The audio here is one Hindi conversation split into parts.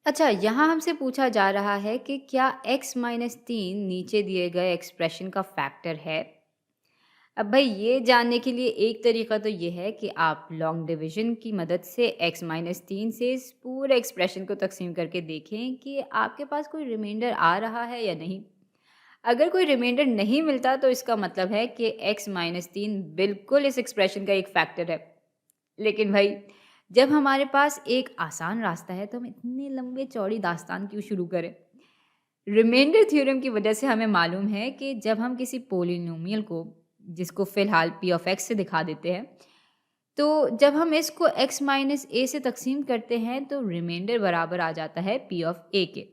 अच्छा, यहाँ हमसे पूछा जा रहा है कि क्या x माइनस 3 नीचे दिए गए एक्सप्रेशन का फैक्टर है? अब भाई ये जानने के लिए एक तरीका तो ये है कि आप लॉन्ग डिवीजन की मदद से x माइनस 3 से इस पूरे एक्सप्रेशन को तकसीम करके देखें कि आपके पास कोई रिमाइंडर आ रहा है या नहीं। अगर कोई रिमाइंडर नहीं मिलता तो इसका मतलब है कि x माइनस 3 बिल्कुल इस एक्सप्रेशन का एक फैक्टर है। लेकिन भाई जब हमारे पास एक आसान रास्ता है तो हम इतने लंबे चौड़ी दास्तान क्यों शुरू करें। रिमाइंडर थ्योरम की वजह से हमें मालूम है कि जब हम किसी पोलिनोमियल को, जिसको फिलहाल p ऑफ x से दिखा देते हैं, तो जब हम इसको x माइनस a से तकसीम करते हैं तो रिमाइंडर बराबर आ जाता है p ऑफ a के।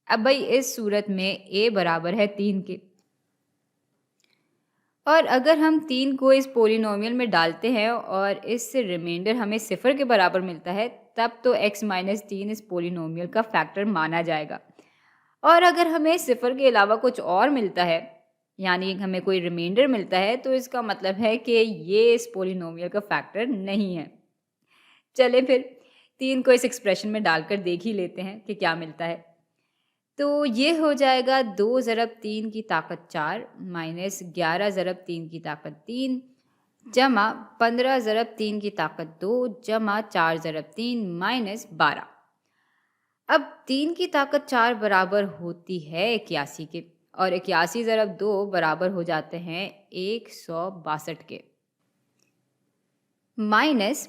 अब भाई इस सूरत में a बराबर है 3 के, और अगर हम 3 को इस पोलिनोमियल में डालते हैं और इससे रिमाइंडर हमें 0 के बराबर मिलता है, तब तो x माइनस 3 इस पोलिनोमियल का फैक्टर माना जाएगा। और अगर हमें 0 के अलावा कुछ और मिलता है, यानी हमें कोई रिमाइंडर मिलता है, तो इसका मतलब है कि ये इस पोलिनोमियल का फैक्टर नहीं है। चलें फिर 3 को इस एक्सप्रेशन में डालकर देख ही लेते हैं कि क्या मिलता है। तो ये हो जाएगा 2 ज़रब 3 की ताकत 4 माइनस 11 ज़रब 3 की ताकत 3 जमा 15 ज़रब 3 की ताकत 2 जमा 4 ज़रब 3 माइनस 12। अब 3 की ताकत 4 बराबर होती है 81 के, और 81 ज़रब 2 बराबर हो जाते हैं 162 के, माइनस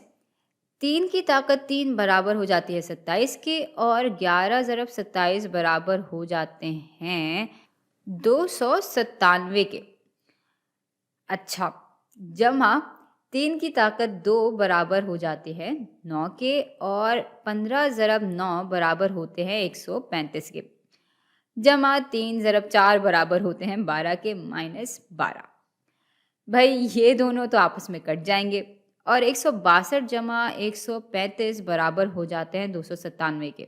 3 की ताकत 3 बराबर हो जाती है 27 के, और 11 ज़रब 27 बराबर हो जाते हैं 297 के। अच्छा, जमा 3 की ताकत 2 बराबर हो जाती है 9 के, और 15 ज़रब 9 बराबर होते हैं 135 के, जमा 3 ज़रब 4 बराबर होते हैं 12 के, माइनस 12। भाई ये दोनों तो आपस में कट जाएंगे, और 162 जमा 135 बराबर हो जाते हैं 297 के।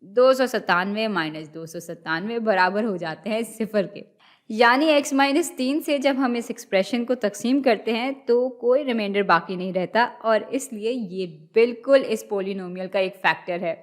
297 माइनस 297 बराबर हो जाते हैं 0 के। यानी x माइनस 3 से जब हम इस एक्सप्रेशन को तकसीम करते हैं तो कोई रिमाइंडर बाकी नहीं रहता, और इसलिए ये बिल्कुल इस पोलिनोमियल का एक फैक्टर है।